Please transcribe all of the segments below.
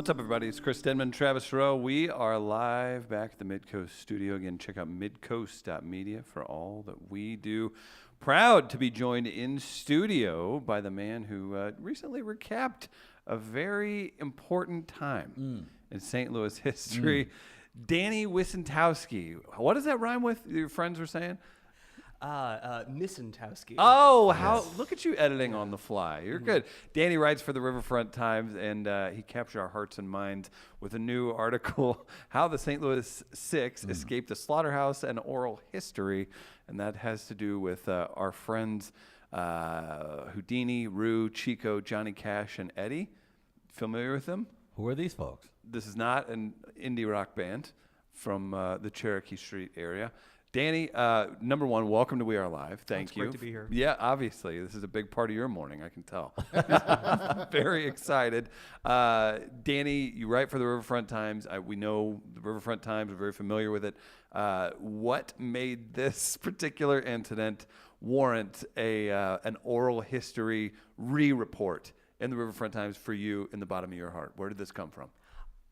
What's up, everybody? It's Chris Denman, Travis Rowe. We are live back at the Midcoast studio. Again, check out midcoast.media for all that we do. Proud to be joined in studio by the man who recently recapped a very important time in St. Louis history, Danny Wicentowski. What does that rhyme with, your friends were saying? Wicentowski. Oh, how look at you editing on the fly. You're good. Danny writes for the Riverfront Times, and he captured our hearts and minds with a new article, How the St. Louis Six Escaped the Slaughterhouse and Oral History. And that has to do with our friends Houdini, Rue, Chico, Johnny Cash, and Eddie. Familiar with them? Who are these folks? This is not an indie rock band from the Cherokee Street area. Danny, number one, welcome to We Are Live. Thank you. It's great to be here. Yeah, obviously. This is a big part of your morning, I can tell. Very excited. Danny, you write for the Riverfront Times. We know the Riverfront Times. We're very familiar with it. What made this particular incident warrant an oral history re-report in the Riverfront Times for you in the bottom of your heart? Where did this come from?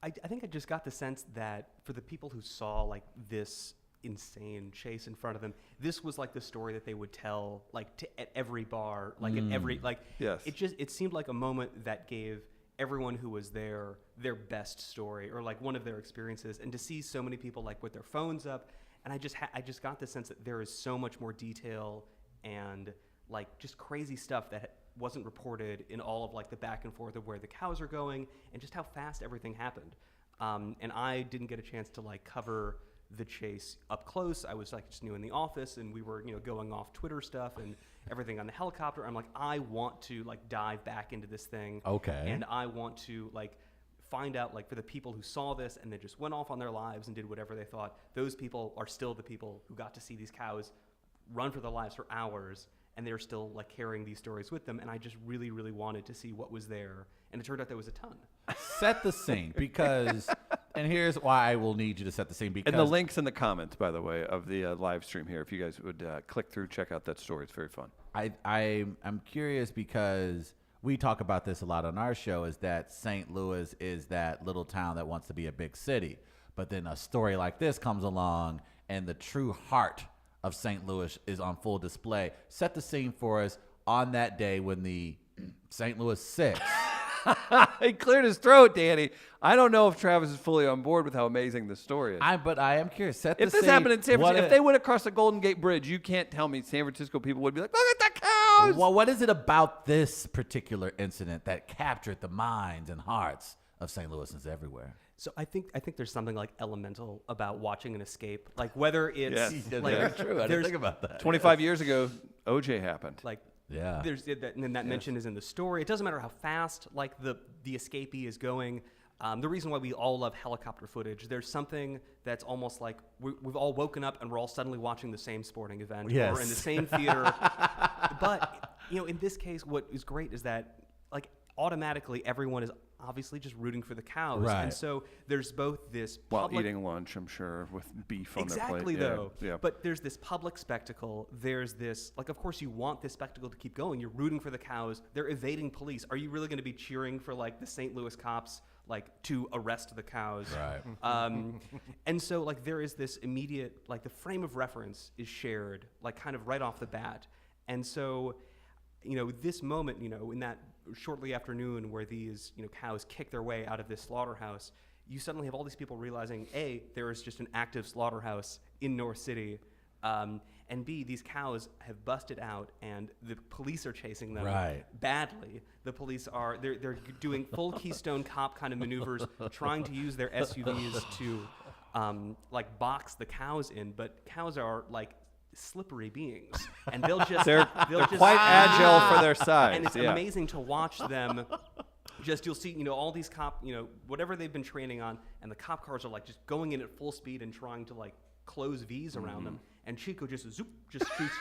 I think I just got the sense that for the people who saw like this insane chase in front of them, this was like the story that they would tell like at every bar, like at every Yes. It seemed like a moment that gave everyone who was there their best story or like one of their experiences, and to see so many people like with their phones up, and I just got the sense that there is so much more detail and like just crazy stuff that wasn't reported in all of like the back and forth of where the cows are going and just how fast everything happened. And I didn't get a chance to like cover the chase up close. I was like just new in the office, and we were going off Twitter stuff and everything on the helicopter. I'm like, I want to like dive back into this thing. Okay. And I want to like find out like for the people who saw this and then just went off on their lives and did whatever they thought, those people are still the people who got to see these cows run for their lives for hours, and they're still like carrying these stories with them. And I just really, really wanted to see what was there. And it turned out there was a ton. Set the scene, because, and here's why I will need you to set the scene. Because And the link's in the comments, by the way, of the live stream here. If you guys would click through, check out that story. It's very fun. I'm curious, because we talk about this a lot on our show, is that St. Louis is that little town that wants to be a big city. But then a story like this comes along, and the true heart of St. Louis is on full display. Set the scene for us on that day when the St. Louis Six. He cleared his throat, Danny. I don't know if Travis is fully on board with how amazing this story is. But I am curious. Set If the this scene. happened in San Francisco, if they went across the Golden Gate Bridge, you can't tell me San Francisco people would be like, look at the cows. Well, what is it about this particular incident that captured the minds and hearts of St. Louisans everywhere? So I think there's something like elemental about watching an escape, like whether it's Yes. like Very true. I didn't think about that. 25 years ago, OJ happened. like Yeah. there's that, and then that mention is in the story. It doesn't matter how fast like the escapee is going. The reason why we all love helicopter footage, there's something that's almost like we've all woken up and we're all suddenly watching the same sporting event. Yes. Or we're in the same theater. But in this case, what is great is that like automatically everyone is obviously just rooting for the cows. Right. And so there's both this While public, eating lunch, I'm sure, with beef on exactly their plate. though. Yeah. But there's this public spectacle. There's this like, of course, you want this spectacle to keep going. You're rooting for the cows. They're evading police. Are you really going to be cheering for like the St. Louis cops like to arrest the cows? Right. And so like there is this immediate like the frame of reference is shared like kind of right off the bat. And so this moment in that shortly afternoon where these cows kick their way out of this slaughterhouse, you suddenly have all these people realizing A, there is just an active slaughterhouse in North City, and B, these cows have busted out and the police are chasing them badly. The police are they're doing full Keystone Cop kind of maneuvers, trying to use their SUVs to like box the cows in, but cows are like slippery beings, and they'll just they're quite agile for their size. And it's amazing to watch them. You'll see all these cop whatever they've been training on, and the cop cars are like just going in at full speed and trying to like close V's around them, and Chico just shoots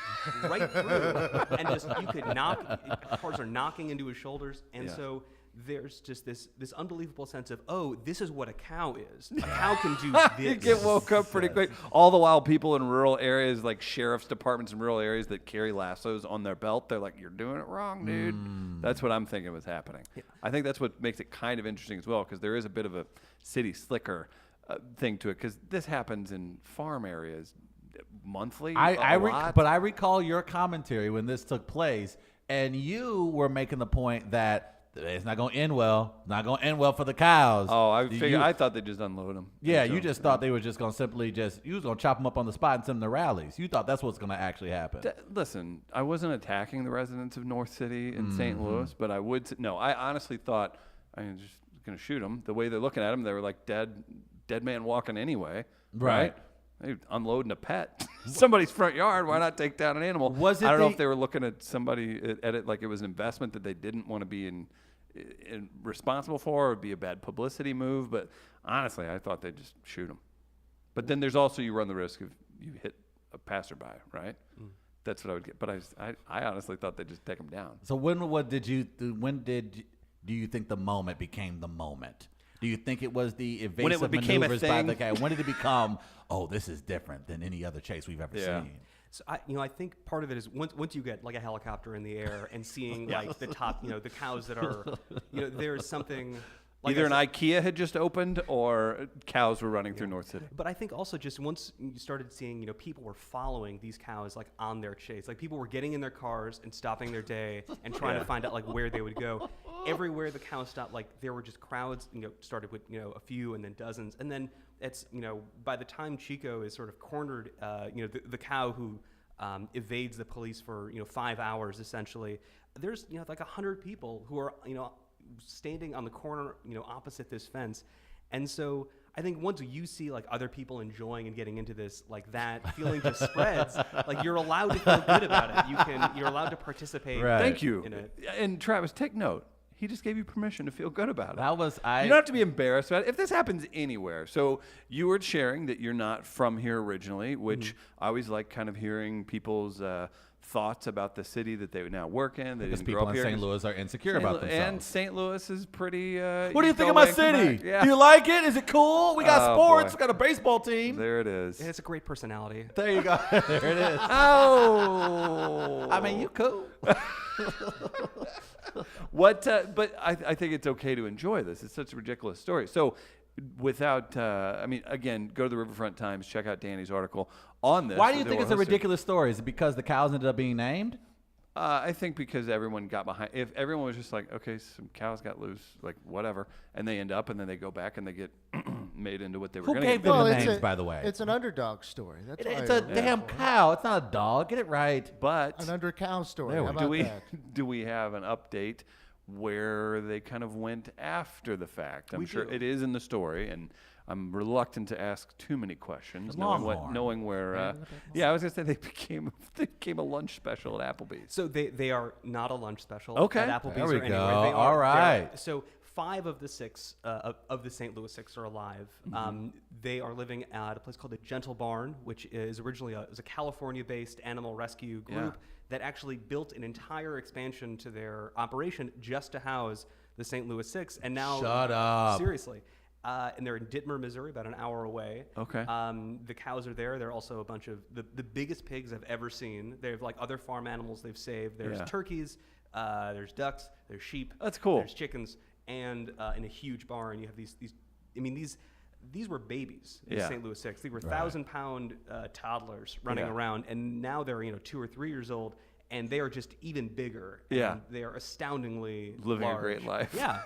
right through, and just you could knock cars are knocking into his shoulders, and so there's just this unbelievable sense of, oh, this is what a cow is. A cow can do You this. get woke up pretty quick. All the while, people in rural areas, like sheriff's departments in rural areas that carry lassos on their belt, they're like, "You're doing it wrong, dude." That's what I'm thinking was happening. Yeah. I think that's what makes it kind of interesting as well, because there is a bit of a city slicker thing to it, because this happens in farm areas monthly. But I recall your commentary when this took place, and you were making the point that it's not going to end well. Not going to end well for the cows. Oh, I thought they just unload them. Yeah, you just thought they were just going to simply you was going to chop them up on the spot and send them to rallies. You thought that's what's going to actually happen. Listen, I wasn't attacking the residents of North City in St. Louis, but I would. No, I honestly thought I'm just going to shoot them. The way they're looking at them, they were like dead man walking anyway. Right? They're unloading a pet. Somebody's front yard. Why not take down an animal? I don't know if they were looking at somebody at it like it was an investment that they didn't want to be responsible for, or it'd be a bad publicity move. But honestly, I thought they'd just shoot them. But then there's also, you run the risk of you hit a passerby, right? That's what I would get. But I honestly thought they'd just take them down. So do you think the moment became the moment? Do you think it was the evasive maneuvers by the guy? When did it become, oh, this is different than any other chase we've ever seen? So I think part of it is once you get like a helicopter in the air and seeing like the top, the cows that are, there's something. Like either an IKEA had just opened or cows were running through North City. But I think also just once you started seeing, people were following these cows like on their chase. Like people were getting in their cars and stopping their day and trying to find out like where they would go. Everywhere the cows stopped, like there were just crowds, started with, a few and then dozens. And then it's, by the time Chico is sort of cornered, the cow who evades the police for, 5 hours essentially, there's, like 100 people who are, standing on the corner, opposite this fence. And so I think once you see like other people enjoying and getting into this, like that feeling just spreads, like you're allowed to feel good about it. You're allowed to participate. Right. Thank you. And Travis, take note. He just gave you permission to feel good about it. You don't have to be embarrassed about it. If this happens anywhere. So you were sharing that you're not from here originally, which I always like kind of hearing people's thoughts about the city that they now work in. They Because didn't people grow up in here. St. Louis are insecure about themselves. And St. Louis is pretty... what do you think of my city? Yeah. Do you like it? Is it cool? We got sports. Boy. We got a baseball team. There it is. It's a great personality. There you go. There it is. Oh! I mean, you cool. But I think it's okay to enjoy this. It's such a ridiculous story. So without, again, go to the Riverfront Times, check out Danny's article on this. Why do you think it's a ridiculous story? Is it because the cows ended up being named? I think because everyone got behind. If everyone was just like, okay, some cows got loose, like whatever, and they end up, and then they go back and they get made into what they were going to Who gave get. them the names, by the way? It's an underdog story. That's why It's a damn cow. It's not a dog. Get it right. But an under cow story. There How we about do that? do we have an update where they kind of went after the fact? I'm sure it is in the story, and I'm reluctant to ask too many questions, knowing where. I was gonna say they became a lunch special at Applebee's. So they are not a lunch special Okay. at Applebee's There we or go. anywhere. They All are, right. So 5 of the 6 of the St. Louis 6 are alive. They are living at a place called the Gentle Barn, which is originally a California-based animal rescue group that actually built an entire expansion to their operation just to house the St. Louis 6. And now, Shut up. Seriously. And they're in Dittmer, Missouri, about an hour away. Okay. The cows are there. There are also a bunch of the biggest pigs I've ever seen. They have like other farm animals they've saved. There's turkeys, there's ducks, there's sheep. That's cool. There's chickens, and in a huge barn you have these. I mean these were babies in St. Louis 6. They were 1,000-pound toddlers running around, and now they're 2 or 3 years old. And they are just even bigger. Yeah. And they are astoundingly Living large. a great life. Yeah.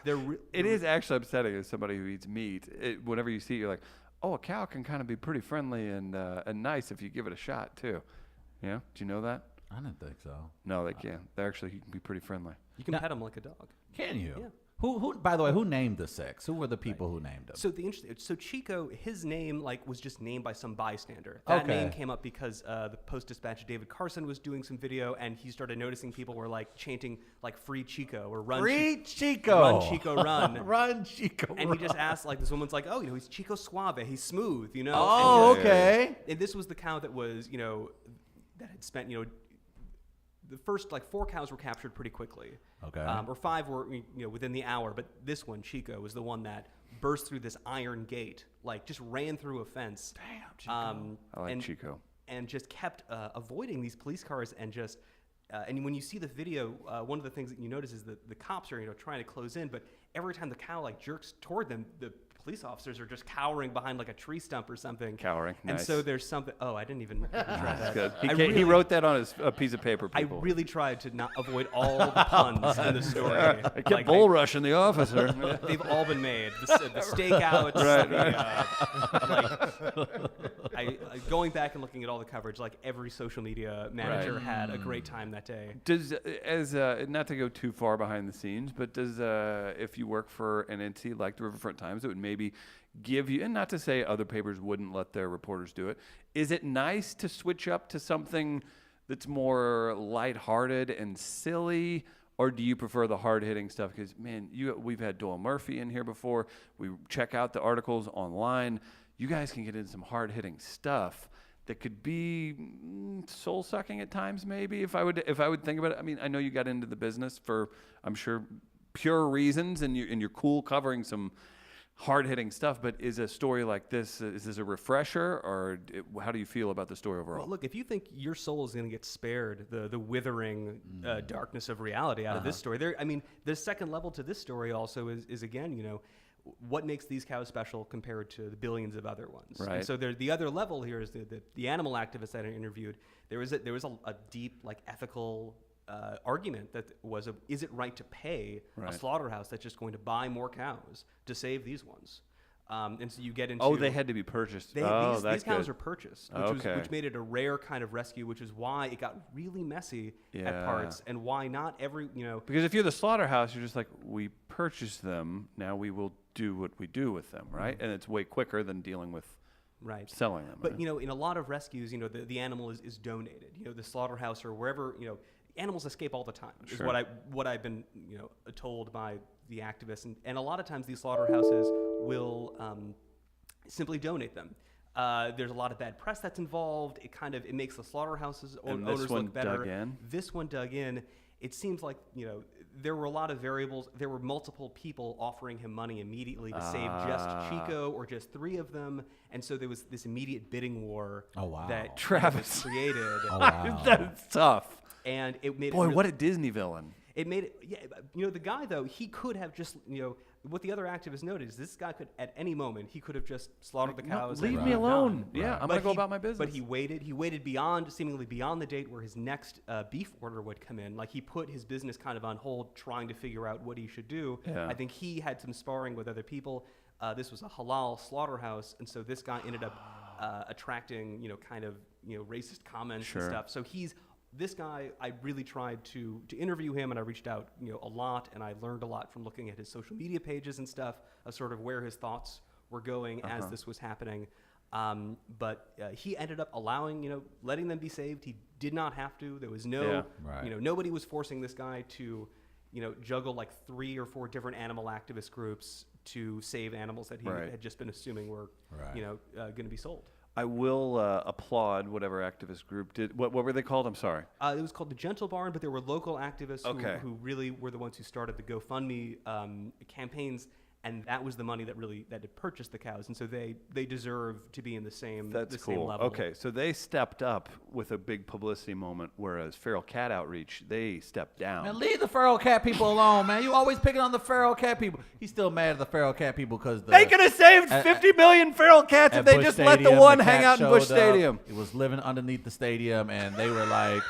It is actually upsetting as somebody who eats meat. Whenever you see it, you're like, oh, a cow can kind of be pretty friendly and nice if you give it a shot, too. Yeah? Do you know that? I didn't think so. No, they can't. They actually can be pretty friendly. You can pet them like a dog. Can you? Yeah. Who? By the way, who named the 6? Who were the people who named them? So Chico, his name was just named by some bystander. That name came up because the Post-Dispatch David Carson was doing some video, and he started noticing people were like chanting like "Free Chico" or "Run Free Chico, Run Chico, run, run Chico." And he just asked, like, this woman's like, "Oh, he's Chico Suave, he's smooth, Oh, and okay. And this was the cow that was, that had spent, the first like 4 cows were captured pretty quickly. Okay. Or 5 were within the hour, but this one, Chico, was the one that burst through this iron gate, like just ran through a fence. Damn, Chico. I like Chico. And just kept avoiding these police cars and just. And when you see the video, one of the things that you notice is that the cops are trying to close in, but every time the cow like jerks toward them, the police officers are just cowering behind like a tree stump or something. Cowering, And nice. so there's something. Oh, I didn't even try that. That's good. I He wrote that on a piece of paper, I people. really tried to not avoid all the puns in the story. I kept bull rushing the officer. They've all been made. The stakeouts. Going back and looking at all the coverage, like every social media manager had a great time that day. Does not to go too far behind the scenes, but does if you work for an entity like the Riverfront Times, it would maybe give you, and not to say other papers wouldn't let their reporters do it, is it nice to switch up to something that's more lighthearted and silly? Or do you prefer the hard-hitting stuff? Because, man, we've had Doyle Murphy in here before. We check out the articles online. You guys can get into some hard-hitting stuff that could be soul-sucking at times, maybe, if I would think about it. I mean, I know you got into the business for, I'm sure, pure reasons, and you're cool covering some hard-hitting stuff, but is a story like this, is this a refresher, or how do you feel about the story overall? Well, look, if you think your soul is going to get spared the withering darkness of reality out of this story, the second level to this story also is again, what makes these cows special compared to the billions of other ones? Right. And so the other level here is the animal activists that I interviewed. There was a deep like ethical argument that is it right to pay a slaughterhouse that's just going to buy more cows to save these ones? And so you get into they had to be purchased. These cows are purchased, which made it a rare kind of rescue, which is why it got really messy at parts, and why not every because if you're the slaughterhouse, you're just like, we purchased them, now we will do what we do with them, right? And it's way quicker than dealing with selling them. But in a lot of rescues, the animal is donated. The slaughterhouse or wherever animals escape all the time. Is what I've been told by the activists, and a lot of times these slaughterhouses will simply donate them. There's a lot of bad press that's involved. It makes the slaughterhouses owners look better. This one dug in. It seems like there were a lot of variables. There were multiple people offering him money immediately to save just Chico or just 3 of them, and so there was this immediate bidding war that Travis created. That's tough. And it made what a Disney villain. It made it, the guy though, he could have just, what the other activists noted is this guy could, at any moment, he could have just slaughtered the cows. Leave me alone. Yeah, I'm going to go about my business. But he waited seemingly beyond the date where his next beef order would come in. Like he put his business kind of on hold, trying to figure out what he should do. Yeah. I think he had some sparring with other people. This was a halal slaughterhouse, and so this guy ended up attracting, racist comments and stuff. So this guy, I really tried to interview him, and I reached out, a lot, and I learned a lot from looking at his social media pages and stuff, of sort of where his thoughts were going as this was happening. But he ended up allowing, letting them be saved. He did not have to. There was nobody was forcing this guy to, juggle like 3 or 4 different animal activist groups to save animals that he had just been assuming were, going to be sold. I will applaud whatever activist group did. What were they called? I'm sorry. It was called the Gentle Barn, but there were local activists who really were the ones who started the GoFundMe campaigns, and that was the money that had purchased the cows, and so they deserve to be in the same same level. Okay, so they stepped up with a big publicity moment, whereas Feral Cat Outreach, they stepped down. Man, leave the feral cat people alone, man. You always picking on the feral cat people. He's still mad at the feral cat people because they could have saved 50 million feral cats if they Busch just Stadium, let the one the hang cat out in Busch showed up. Stadium. It was living underneath the stadium, and they were like,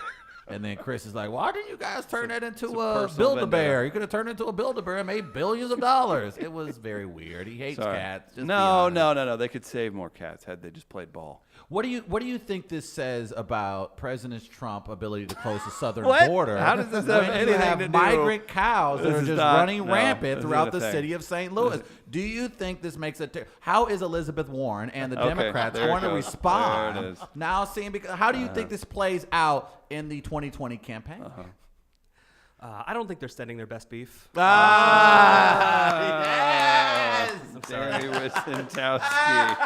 and then Chris is like, why didn't you guys turn that into a Build-A-Bear? You could have turned it into a Build-A-Bear and made billions of dollars. It was very weird. He hates cats. Just No. They could save more cats had they just played ball. What do you think this says about President Trump's ability to close the southern What? border? How does this have when anything you have to do? migrant cows that This are is just not- running no, rampant this throughout isn't a the thing. city of St. Louis? Do you think this makes it? How is Elizabeth Warren and the Democrats there it going to goes. respond There it is. now? How do you think this plays out in the 2020 campaign? I don't think they're sending their best beef. Yes! I'm sorry. Danny Wicentowski.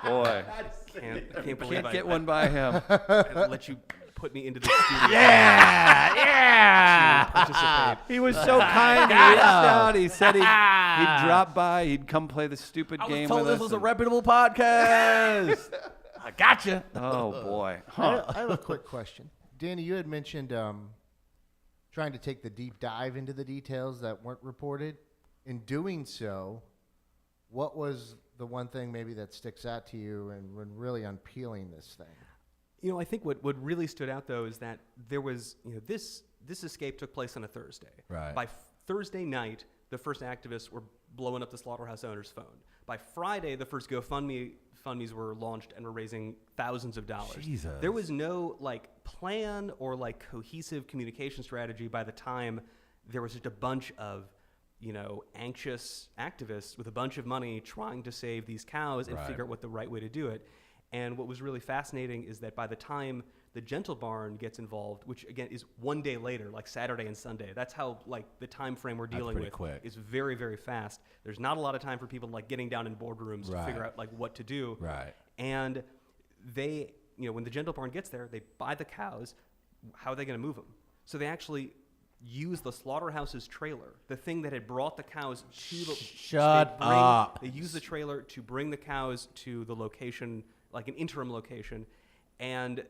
Boy, I can't believe can't I get one by him. I let you put me into the studio. Yeah. To participate. He was so kind. He reached out. He said he'd drop by. He'd come play the stupid I game was told with this us. was a reputable podcast. I gotcha. Oh boy. I have a quick question. Danny, you had mentioned trying to take the deep dive into the details that weren't reported. In doing so, what was the one thing maybe that sticks out to you and when really unpeeling this thing? You know, I think what really stood out though is that there was, this escape took place on a Thursday. Right. By Thursday night, the first activists were blowing up the slaughterhouse owner's phone. By Friday, the first GoFundMes were launched and were raising thousands of dollars. Jesus. There was no plan or cohesive communication strategy by the time there was just a bunch of anxious activists with a bunch of money trying to save these cows and Right. figure out what the right way to do it. And what was really fascinating is that by the time the Gentle Barn gets involved, which again is one day later, like Saturday and Sunday, that's how the time frame we're dealing pretty with quick. is very, very fast. There's not a lot of time for people getting down in boardrooms to Right. figure out what to do. Right. And they, when the Gentle Barn gets there, they buy the cows. How are they going to move them? So they actually use the slaughterhouse's trailer, the thing that had brought the cows to the. Shut up. They use the trailer to bring the cows to the location, like an interim location, and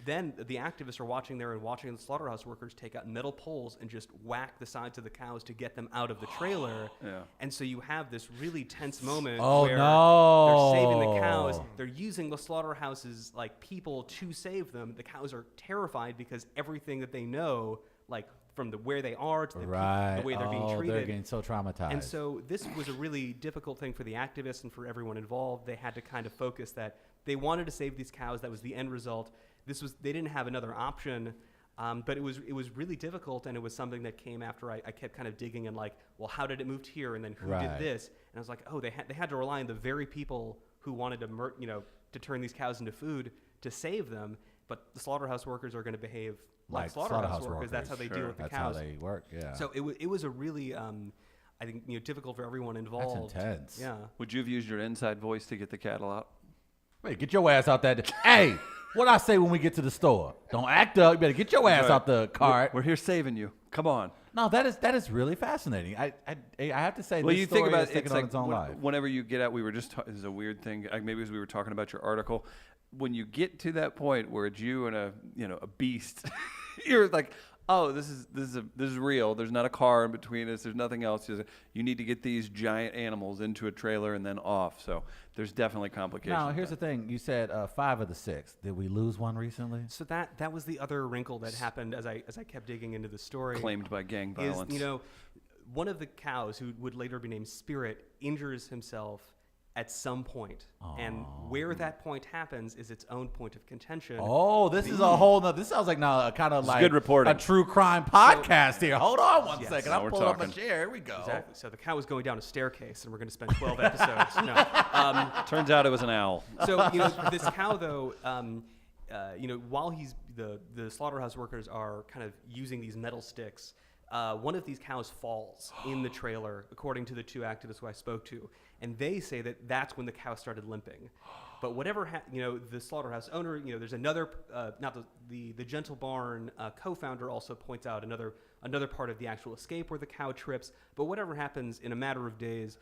then the activists are watching there and watching the slaughterhouse workers take out metal poles and just whack the sides of the cows to get them out of the trailer. Yeah. And so you have this really tense moment Oh, where no. they're saving the cows. They're using the slaughterhouse's people to save them. The cows are terrified because everything that they know, from where they are to the Right. way they're being Oh, treated. they're getting so traumatized. And so this was a really difficult thing for the activists and for everyone involved. They had to kind of focus that they wanted to save these cows. That was the end result. They didn't have another option, but it was really difficult, and it was something that came after I kept kind of digging and well, how did it move here, and then who Right. did this? And I was like, oh, they had to rely on the very people who wanted to turn these cows into food to save them. But the slaughterhouse workers are going to behave like slaughterhouse workers. That's how they deal with the That's cows. how they work, yeah. So it was a really, I think, difficult for everyone involved. intense. Yeah. Would you have used your inside voice to get the cattle out? Wait, get your ass out that. Hey, what I say when we get to the store? Don't act up. You better get your ass Right. out the cart. We're here saving you. Come on. No, that is really fascinating. I have to say, Well, this you story think about is taking on its own life. whenever you get out, we were just this is a weird thing. Maybe as we were talking about your article, when you get to that point where it's you and a beast, you're like, oh, this is real. There's not a car in between us. There's nothing else. You need to get these giant animals into a trailer and then off. So there's definitely complications. Now, here's the thing. You said 5 of the 6. Did we lose one recently? So that was the other wrinkle that happened as I kept digging into the story. Claimed by gang violence. Is, one of the cows who would later be named Spirit injures himself at some point. And where that point happens is its own point of contention. Oh, this is a whole nother. This sounds like now kind of like good reporting. a true crime podcast here. Hold on one Yes. second. Now I'm we're pulling up my talking. chair. Here we go. Exactly. So the cow was going down a staircase, and we're going to spend 12 episodes. Turns out it was an owl. So this cow, though, while the slaughterhouse workers are kind of using these metal sticks, one of these cows falls in the trailer, according to the 2 activists who I spoke to, and they say that that's when the cow started limping. But whatever, the slaughterhouse owner, there's another, not the Gentle Barn co-founder also points out another part of the actual escape where the cow trips. But whatever happens, in a matter of days,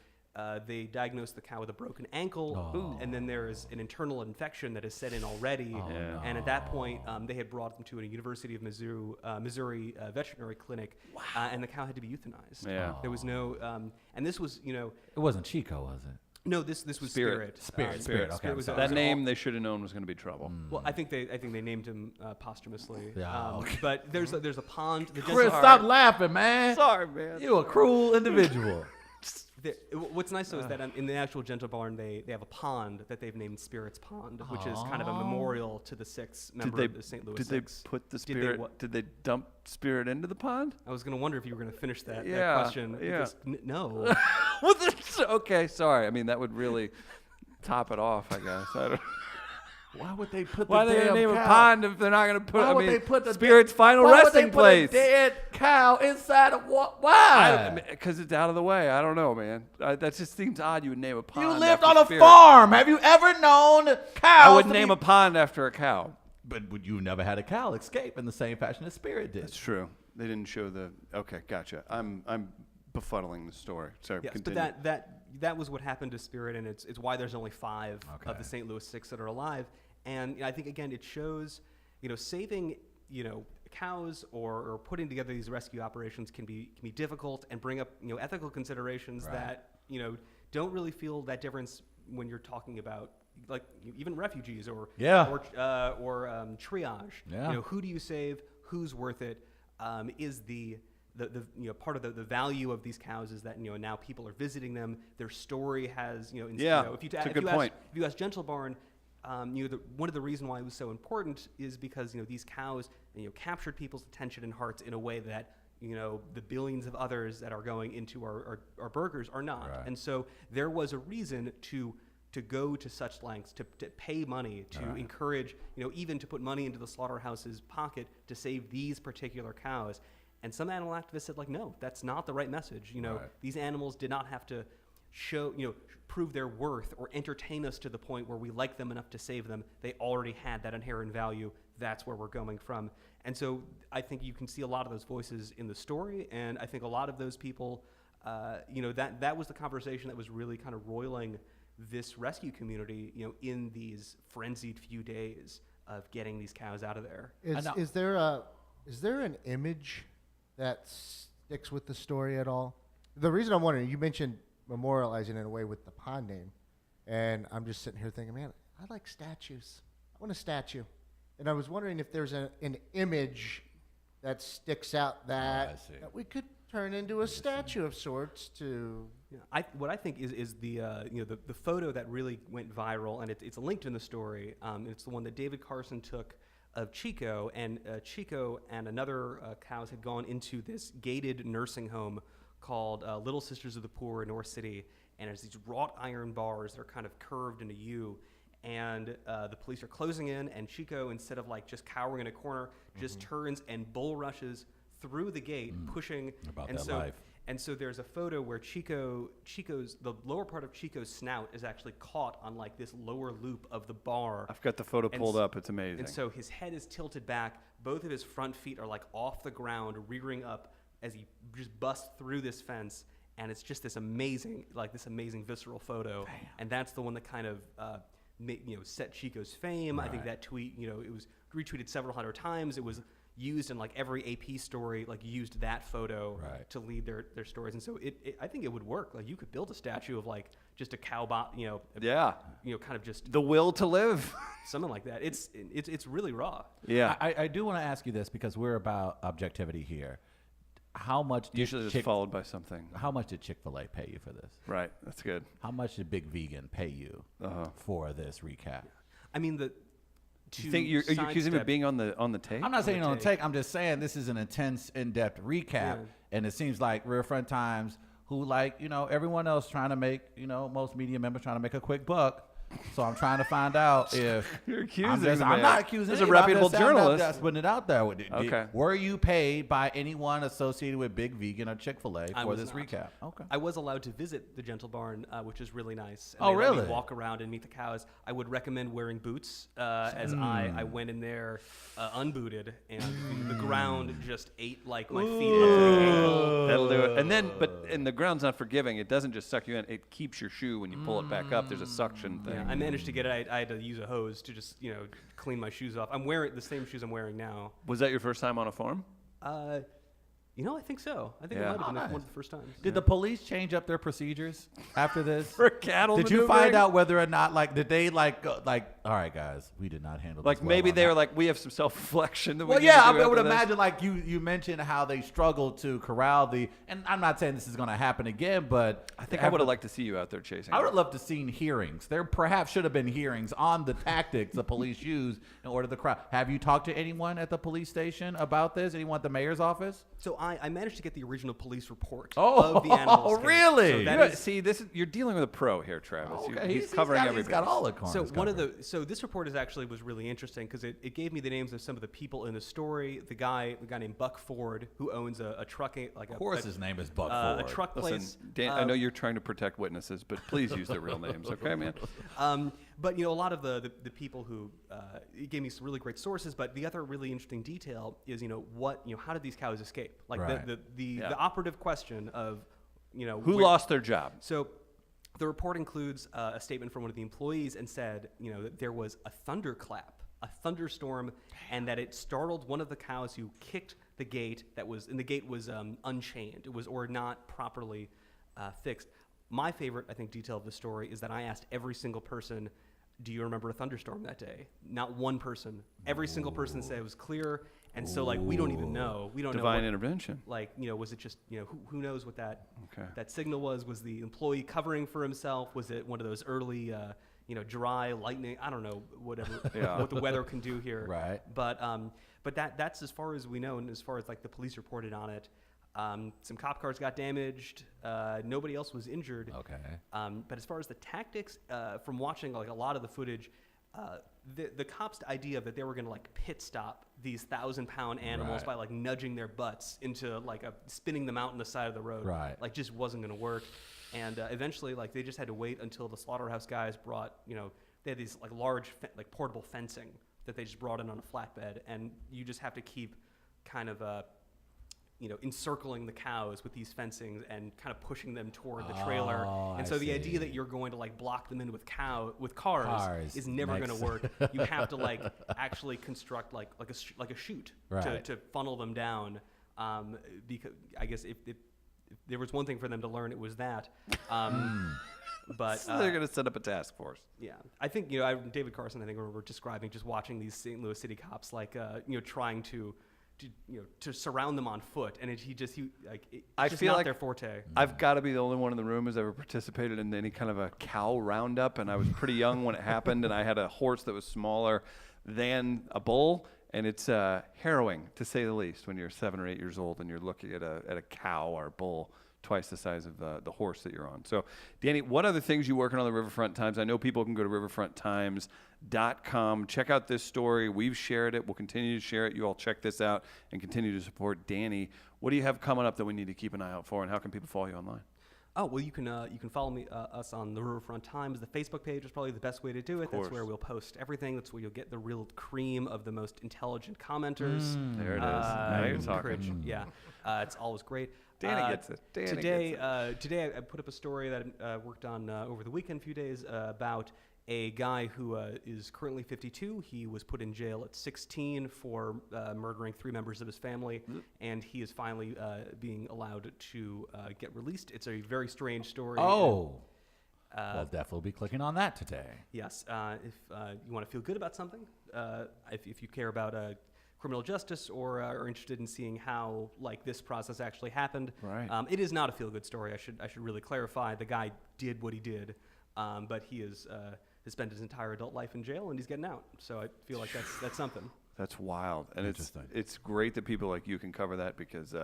they diagnose the cow with a broken ankle, and then there is an internal infection that has set in already. Yeah. And at that point, they had brought them to a University of Missouri veterinary clinic, and the cow had to be euthanized. Yeah. There was no, and this was, It wasn't Chico, was it? no, this was Spirit. Spirit. Spirit, okay, was I'm That sorry. name they should have known was going to be trouble. Well, I think they named him posthumously. Yeah, okay. But there's a pond. The Chris, Gentle- stop laughing, man. Sorry, man. You a cruel individual. What's nice though is that in the actual Gentle Barn they have a pond that they've named Spirit's Pond, which is kind of a memorial to the 6th member of the St. Louis Did Six. they put the Did they spirit? what? Did they dump Spirit into the pond? I was going to wonder if you were going to finish that Yeah, question. yeah. Because no. Well, okay, sorry. I mean, that would really top it off, I guess. I don't. Why would they put Why the they damn name cow? a pond if they're not going to put? Why I would mean, they put the Spirit's final why would resting they put place. a dead cow inside of what? Why? Because it's out of the way. I don't know, man. That just seems odd. You would name a pond. You lived after on a Spirit. farm. Have you ever known cows? I wouldn't to name be- a pond after a cow. But would you never had a cow escape in the same fashion as Spirit did? That's true. They didn't show the. Okay, gotcha. I'm befuddling the story. Sorry, Yes, continue. but that was what happened to Spirit, and it's why there's only 5 of Okay. the St. Louis 6 that are alive. And I think again it shows, saving cows or putting together these rescue operations can be difficult and bring up ethical considerations Right. that don't really feel that difference when you're talking about like even refugees or Yeah. or triage. Yeah. Who do you save? Who's worth it? Is the part of the value of these cows is that now people are visiting them. Their story has Yeah, if you it's a good point. if you ask Gentle Barn, one of the reasons why it was so important is because these cows captured people's attention and hearts in a way that the billions of others that are going into our burgers are not. Right. And so there was a reason to go to such lengths to pay money to encourage even to put money into the slaughterhouse's pocket to save these particular cows. And some animal activists said like, no, that's not the right message. Right. These animals did not have to show prove their worth or entertain us to the point where we like them enough to save them. They already had that inherent value. That's where we're going from. And so I think you can see a lot of those voices in the story, and I think a lot of those people that was the conversation that was really kind of roiling this rescue community in these frenzied few days of getting these cows out of there. Is there an image that sticks with the story at all? The reason I'm wondering, you mentioned memorializing in a way with the pond name, and I'm just sitting here thinking, man, I like statues. I want a statue. And I was wondering if there's an image that sticks out that we could turn into a statue of sorts to... Yeah, what I think is the the photo that really went viral, and it's linked in the story. It's the one that David Carson took of Chico, and Chico and another cows had gone into this gated nursing home called Little Sisters of the Poor in North City, and there's these wrought iron bars that are kind of curved in a U, and the police are closing in, and Chico, instead of like just cowering in a corner, just turns and bull rushes through the gate, pushing. About and that so, life. And so there's a photo where the lower part of Chico's snout is actually caught on like this lower loop of the bar. I've got the photo And pulled s- up. It's amazing. And so his head is tilted back. Both of his front feet are like off the ground, rearing up as he just busts through this fence. And it's just this amazing visceral photo. And that's the one that kind of set Chico's fame. I think that tweet, it was retweeted several hundred times. It was used in like every AP story, like used that photo to lead their stories. And so I think it would work. Like you could build a statue of like just a cow yeah. kind of just The will to live. something like that. It's really raw. Yeah. I do want to ask you this because we're about objectivity here. How much did Usually it's followed by something. How much did Chick-fil-A pay you for this? Right. That's good. How much did Big Vegan pay you for this recap? I mean, Do you think are you accusing me of being on the tape? I'm not saying the on the take. I'm just saying this is an intense, in-depth recap, and it seems like Riverfront Times, who everyone else trying to make, most media members trying to make a quick buck. So I'm trying to find out if You're accusing I'm the man. not accusing. As a anybody. I'm reputable just saying I'm journalist. just putting it out there. Okay. Were you paid by anyone associated with Big Vegan or Chick-fil-A I for was this not. recap? Okay. I was allowed to visit the Gentle Barn, which is really nice. And Oh, they let me really? walk around and meet the cows. I would recommend wearing boots, as I went in there unbooted, and the ground just ate like my feet up to the ankle. That'll do it. And the ground's not forgiving. It doesn't just suck you in. It keeps your shoe when you pull it back up. There's a suction thing. Yeah, I managed to get it. I had to use a hose to just clean my shoes off. I'm wearing the same shoes I'm wearing now. Was that your first time on a farm? I think so. I think Yeah. it might have been Oh, one of the first times. Did the police change up their procedures after this? For cattle Did you maneuvering? find out whether or not did they all right, guys, we did not handle Like this well maybe on they that. were like, we have some self-reflection that we Well, need yeah, to I do would after this. imagine like you mentioned how they struggled to corral and I'm not saying this is going to happen again, but I think I would have liked to see you out there chasing. I would have loved to seen hearings. There perhaps should have been hearings on the tactics the police use in order to corral. Have you talked to anyone at the police station about this? Anyone at the mayor's office? So I managed to get the original police report Oh, of the animals. case. really? So that You is, see, you're dealing with a pro here, Travis. Okay, He's covering everything. He's got all the corners. so one of covered. the So this report was really interesting because it gave me the names of some of the people in the story. The guy named Buck Ford, who owns a trucking, like Of course, his name is Buck a Ford. truck place. Listen, Dan, I know you're trying to protect witnesses, but please use their real names, okay, man? But a lot of the people who it gave me some really great sources. But the other really interesting detail is how did these cows escape? Like Right. the operative question of Who lost their job? So the report includes a statement from one of the employees and said that there was a thunderclap, a thunderstorm, and that it startled one of the cows who kicked the gate and the gate was unchained. It was or not properly fixed. My favorite, I think, detail of the story is that I asked every single person, do you remember a thunderstorm that day? Not one person. Every single person said it was clear. And so, we don't even know. We don't know. Divine intervention. Was it just, who knows what that Okay. that signal was? Was the employee covering for himself? Was it one of those early, dry lightning? I don't know, whatever, what the weather can do here. Right. But that's as far as we know, and as far as the police reported on it. Some cop cars got damaged. Nobody else was injured. Okay. But as far as the tactics, from watching a lot of the footage, the cops' idea that they were going to pit stop these 1,000-pound animals Right. by nudging their butts into spinning them out on the side of the road, Right. just wasn't going to work. And eventually, they just had to wait until the slaughterhouse guys brought, they had these large portable fencing that they just brought in on a flatbed, and you just have to keep kind of encircling the cows with these fencings and kind of pushing them toward the trailer. And so the idea that you're going to block them in with cars is never going to work. You have to actually construct like a chute Right. to funnel them down. Because I guess if there was one thing for them to learn, it was that. But So they're going to set up a task force. yeah, I think David Carson. I think I remember describing just watching these St. Louis City cops trying to surround them on foot, and I just feel not like their forte. I've got to be the only one in the room who's ever participated in any kind of a cow roundup, and I was pretty young when it happened, and I had a horse that was smaller than a bull, and it's harrowing to say the least when you're 7 or 8 years old and you're looking at a cow or a bull twice the size of the horse that you're on. So, Danny, what other things you working on the Riverfront Times? I know people can go to riverfronttimes.com. Check out this story. We've shared it. We'll continue to share it. You all check this out and continue to support Danny. What do you have coming up that we need to keep an eye out for, and how can people follow you online? Oh, well, you can follow us on the Riverfront Times. The Facebook page is probably the best way to do it. That's where we'll post everything. That's where you'll get the real cream of the most intelligent commenters. There it is. Now you're talking. Yeah, it's always great. Danny gets it. Today I put up a story that I worked on over the weekend, a few days, about a guy who is currently 52. He was put in jail at 16 for murdering 3 members of his family, and he is finally being allowed to get released. It's a very strange story. We'll definitely be clicking on that today. Yes, if you want to feel good about something, if you care about criminal justice or are interested in seeing how this process actually happened, Right. It is not a feel-good story. I should really clarify. The guy did what he did, but he has spent his entire adult life in jail and he's getting out. So I feel like that's something. That's wild, and it's great that people like you can cover that because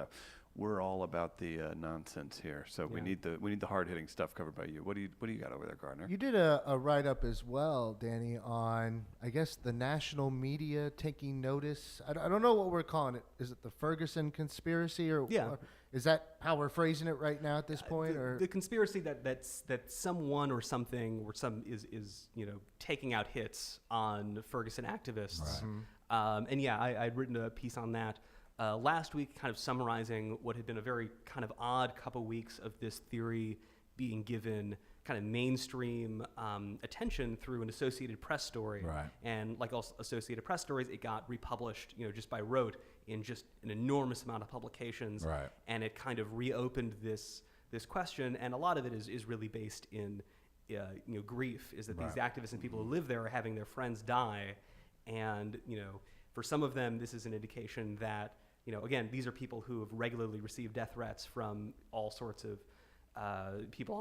we're all about the nonsense here. So we need the hard hitting stuff covered by you. What do you got over there, Gardner? You did a write up as well, Danny, on I guess the national media taking notice. I don't know what we're calling it. Is it the Ferguson conspiracy, or is that how we're phrasing it right now at this point? The conspiracy that someone or something or some is taking out hits on Ferguson activists. Right. And I'd written a piece on that last week, kind of summarizing what had been a very kind of odd couple weeks of this theory being given kind of mainstream attention through an Associated Press story. Right. And like all Associated Press stories, it got republished, just by rote in just an enormous amount of publications. Right. And it kind of reopened this question, and a lot of it is really based in grief. Is that these activists and people who live there are having their friends die, and for some of them this is an indication that again, these are people who have regularly received death threats from all sorts of people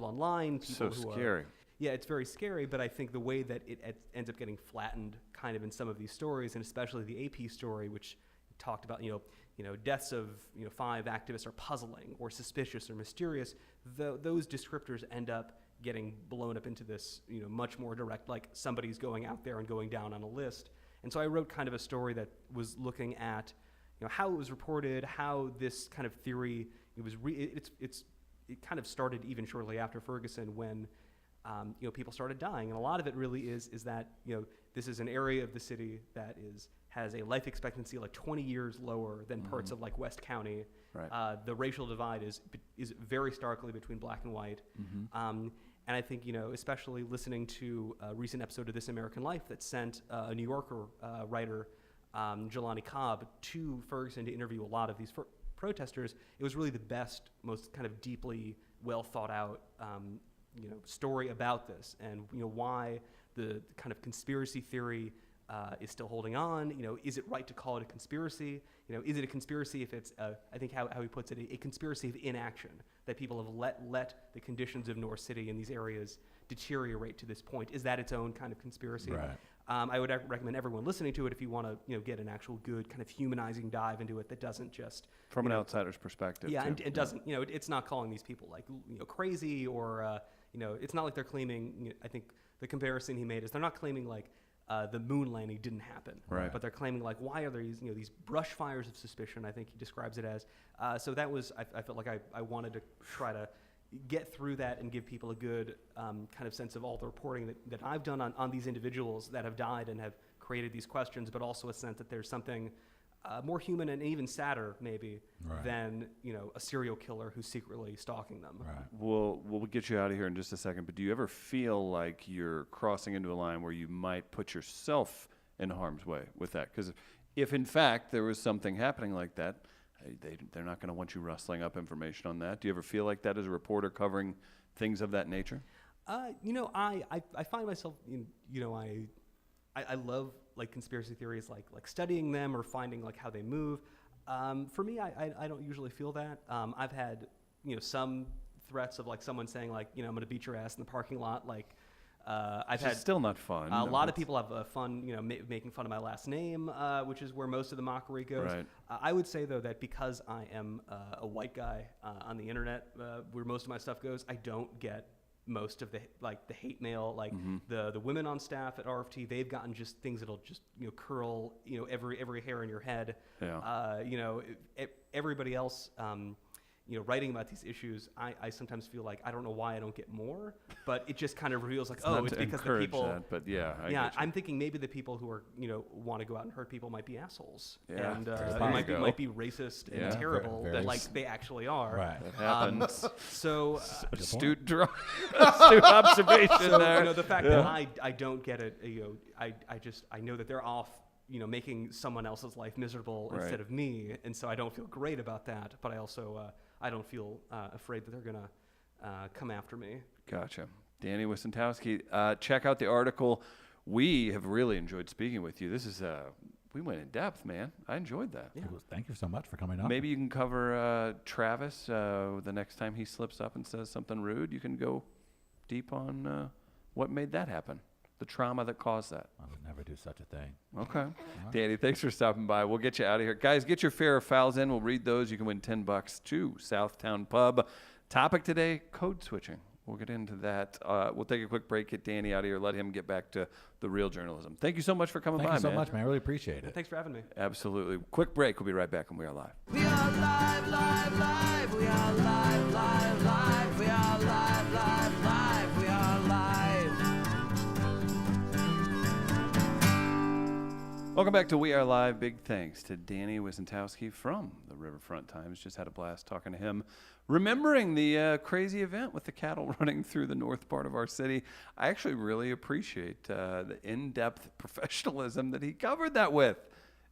online. People So who scary. Yeah, it's very scary, but I think the way that it ends up getting flattened kind of in some of these stories, and especially the AP story, which talked about, deaths of 5 activists are puzzling or suspicious or mysterious, those descriptors end up getting blown up into this, much more direct, like somebody's going out there and going down on a list. And so I wrote kind of a story that was looking at, how it was reported, how this kind of theory, it kind of started even shortly after Ferguson when, people started dying. And a lot of it really is that, this is an area of the city that has a life expectancy like 20 years lower than parts of like West County. Right. The racial divide is very starkly between black and white. And I think, especially listening to a recent episode of This American Life that sent a New Yorker writer, Jelani Cobb, to Ferguson to interview a lot of these protesters, it was really the best, most kind of deeply well thought out, story about this and, why the kind of conspiracy theory is still holding on. Is it right to call it a conspiracy? Is it a conspiracy if it's, I think how he puts it, a conspiracy of inaction, that people have let the conditions of North City and these areas deteriorate to this point? Is that its own kind of conspiracy? Right. I would recommend everyone listening to it if you want to, get an actual good kind of humanizing dive into it that doesn't just From an outsider's perspective. yeah, too. and it doesn't, it's not calling these people like crazy or it's not like they're claiming. I think the comparison he made is they're not claiming like the moon landing didn't happen, Right. but they're claiming like why are these these brush fires of suspicion? I think he describes it as. So that was I felt like I wanted to try to get through that and give people a good kind of sense of all the reporting that I've done on these individuals that have died and have created these questions, but also a sense that there's something more human and even sadder maybe Right. than a serial killer who's secretly stalking them. Right. We'll get you out of here in just a second, but do you ever feel like you're crossing into a line where you might put yourself in harm's way with that? Because if in fact there was something happening like that, they're not going to want you rustling up information on that. Do you ever feel like that as a reporter covering things of that nature? I find myself, I love like conspiracy theories, like studying them or finding like how they move. For me, I don't usually feel that. I've had, some threats of like someone saying like, I'm going to beat your ass in the parking lot. Like, I've had Still not fun. a lot of people have fun, making fun of my last name, which is where most of the mockery goes. Right. I would say though that because I am a white guy on the internet, where most of my stuff goes, I don't get most of the hate mail. Like the women on staff at RFT, they've gotten just things that'll just curl every hair in your head. Yeah. Everybody else. Writing about these issues, I sometimes feel like I don't know why I don't get more, but it just kind of reveals like, Not it's to because the encourage people. that, but yeah, I Yeah, get you. I'm thinking maybe the people who are want to go out and hurt people might be assholes, Yeah, and there it you go. might be racist Yeah. and terrible Very like they actually are. Right. It happens. So, Astute observation so there. the fact that I don't get it, I know that they're off, making someone else's life miserable Right. instead of me, and so I don't feel great about that. But I also I don't feel afraid that they're gonna come after me. Gotcha. Danny Wicentowski, check out the article. We have really enjoyed speaking with you. This is we went in depth, man. I enjoyed that. Yeah. Thank you so much for coming on. Maybe you can cover Travis the next time he slips up and says something rude. You can go deep on what made that happen, the trauma that caused that. I would never do such a thing. Okay. Danny, thanks for stopping by. We'll get you out of here. Guys, get your fair fouls in. We'll read those. You can win $10 to Southtown Pub. Topic today, code switching. We'll get into that. We'll take a quick break, get Danny out of here, let him get back to the real journalism. Thank you so much for coming Thank by, you so man. much, man. I really appreciate it. Thanks for having me. Absolutely. Quick break. We'll be right back when we are live. We are live, live, live. We are live, live, live. We are live, live, live. We are live. Welcome back to We Are Live. Big thanks to Danny Wicentowski from the Riverfront Times. Just had a blast talking to him, remembering the crazy event with the cattle running through the north part of our city. I actually really appreciate the in-depth professionalism that he covered that with.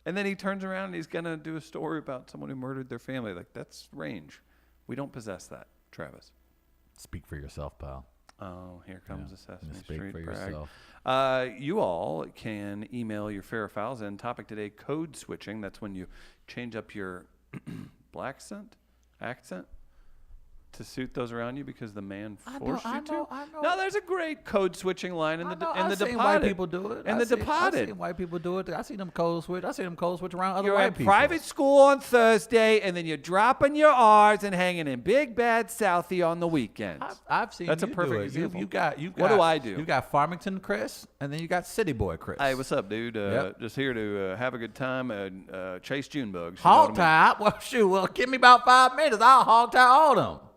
And then he turns around and he's going to do a story about someone who murdered their family. Like, that's range. We don't possess that, Travis. Speak for yourself, pal. Oh, here comes the Sesame Speak Street for brag. yourself. You all can email your fair files in. Topic today, code switching. That's when you change up your black accent. to suit those around you because the man I forced know, you I to? know, I know. No, there's a great code switching line in the I've seen Departed. white people do it. In I've the seen- Departed. I've seen white people do it. I see them code switch. I see them code switch around other You're white at people. private school on Thursday, and then you're dropping your R's and hanging in Big Bad Southie on the weekends. I've seen That's a you perfect do it. example. You got. What do I do? You got Farmington Chris, and then you got City Boy Chris. Hey, what's up, dude? Yep. Just here to have a good time and chase June bugs. Hog tie? Well, shoot. Well, give me about 5 minutes. I'll hog tie all of them.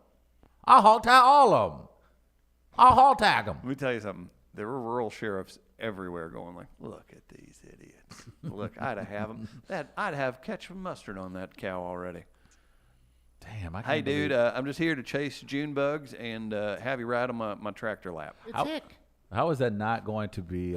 I'll hog tie all of them. I'll hog tag them. Let me tell you something. There were rural sheriffs everywhere going like, look at these idiots. Look, I'd have them. I'd have ketchup and mustard on that cow already. Damn, I can't Hey, dude, believe- I'm just here to chase June bugs and have you ride on my tractor lap. It's Hick. How is that not going to be?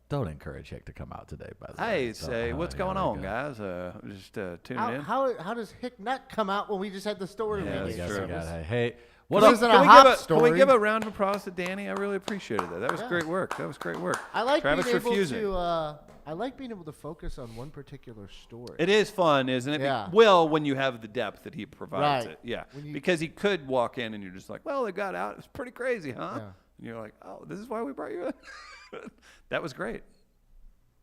Don't encourage Hick to come out today, by the way. Hey, So, say, what's yeah, going there you on, go. guys? Just tuning in. How does Hick not come out when we just had the story? Yeah, reading? that's Yes, true. I got it. Hey, what This up? isn't Can a we, hop give story. can we give a round of applause to Danny? I really appreciated that. That was Yeah. great work. That was great work. I like Travis being able refusing. to. I like being able to focus on one particular story. It is fun, isn't it? Yeah. Well, when you have the depth that he provides Right. it. Yeah. When you- Because he could walk in and you're just like, well, they got out. It was pretty crazy, huh? Yeah. And you're like, oh, this is why we brought you in? That was great.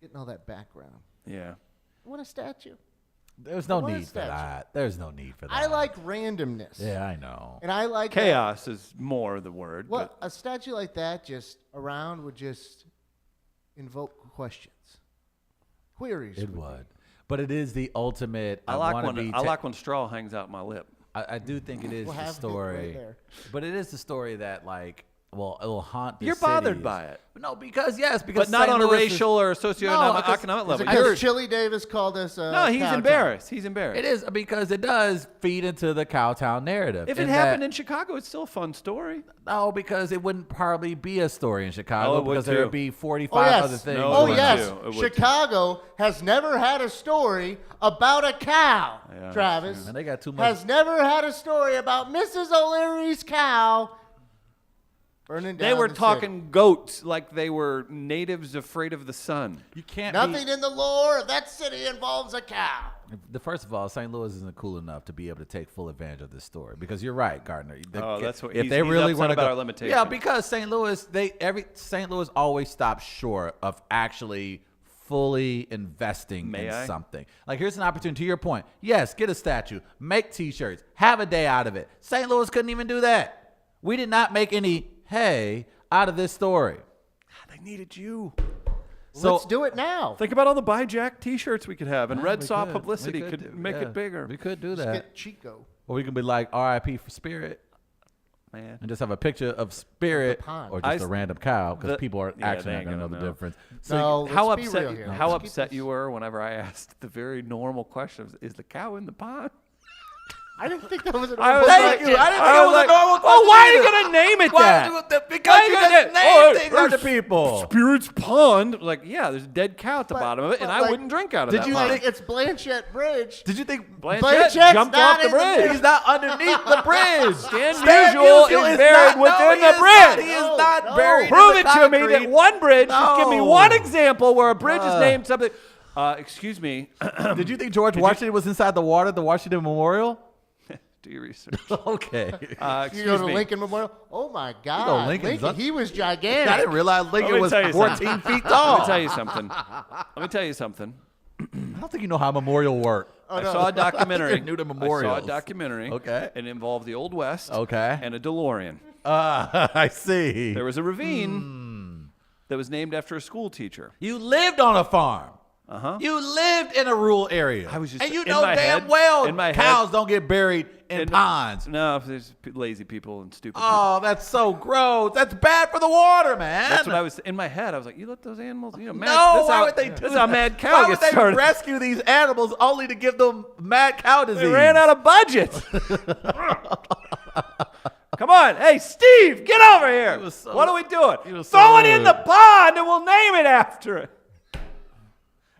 Getting all that background. Yeah. What a statue. There's no What need is for that? that. There's no need for that. I like randomness. Yeah, I know. And I like Chaos is more the word. Well, a statue like that just around would just invoke questions, queries. It would, but it is the ultimate. I like wanna when be I like when straw hangs out my lip. I do think it is We'll the have it right story, there. but it is the story that like, well, it'll haunt. The You're bothered cities. by it. No, because But not St. on a Louis is- racial or because- socioeconomic Is level. it You're- because Chili Davis called us? no, he's Cowtown? embarrassed. He's embarrassed. It is because it does feed into the Cowtown narrative. If it in happened that- in Chicago, it's still a fun story. no, because it wouldn't probably be a story in Chicago Oh, it would because there too. would be 45 Oh yes. other things. No, oh it would yes. too. It would Chicago has never had a story about a cow. Yeah, Travis And they got too much. has never had a story about Mrs. O'Leary's cow burning down. They were the talking goats like they were natives afraid of the sun. You can't. city. Nothing in the lore of that city involves a cow. First of all, St. Louis isn't cool enough to be able to take full advantage of this story because you're right, Gardner. Oh, that's what- if he's- they he's really upset want to about go, our limitation. Yeah, because St. Louis, St. Louis always stops short of actually fully investing May in I? something. Like here's an opportunity. To your point, yes, get a statue, make T-shirts, have a day out of it. St. Louis couldn't even do that. We did not make any hay out of this story. They needed you. So Let's do it now. Think about all the Buy Jack T-shirts we could have, and Red we Saw could. publicity We could make yeah, it bigger. We could do Let's that, get Chico. or we can be like R.I.P. for Spirit. Man, And just have a picture of Spirit pond. or just a random cow because the- people are yeah, actually they not ain't going to know gonna the know. difference. No, how let's be upset real you, here. how Let's keep upset this- you were whenever I asked the very normal question: Is the cow in the pond? I didn't think that was an I was Thank like- you. I didn't I think it was was like, a normal oh, question. why are you either. gonna name it Why that? would you- because Why you gonna just name- name oh, things after there's people. Spirit's Pond. Like, yeah, there's a dead cow at the But- bottom of it, and but I like- wouldn't drink out of Did that you pond. Like, it's Blanchette Bridge. Did you think Blanchett Blanchette's jumped not off the in the bridge. he's not underneath the bridge? Stan Stan Musial Musial is buried not- no, within he the is bridge. not. He is No, not no. buried. in Prove the it to me concrete. that one bridge. Just give me No. one example where a bridge is named something. Excuse me. Did you think George Washington was inside the water at the Washington Memorial? Do your research. Okay. You Excuse go to me. Lincoln Memorial. Oh my God, Lincoln's Lincoln, up- he was I gigantic. didn't realize Let Lincoln me was tell you 14 something. feet Let tall. me tell you something. Let me tell you something. I don't think you know how memorial work. I saw a documentary. You're new to I saw a memorials. documentary. Okay. It involved the Old West. Okay. And a DeLorean. I see. There was a ravine that was named after a school teacher. You lived on a farm. Uh-huh. You lived in a rural area. I was just and you in know my damn head- well in my cows head- don't get buried in ponds. No, if there's lazy people and stupid people. Oh, that's so gross. That's bad for the water, man. That's what I was in my head. I was like, you let those animals, mad, No, that's why how, would they do That's that? how mad cow Why would gets they started. rescue these animals only to give them mad cow disease? They ran out of budget. Come on, hey Steve, get over here. He was so- What are we doing? he was Throw so it in rude. the pond and we'll name it after it.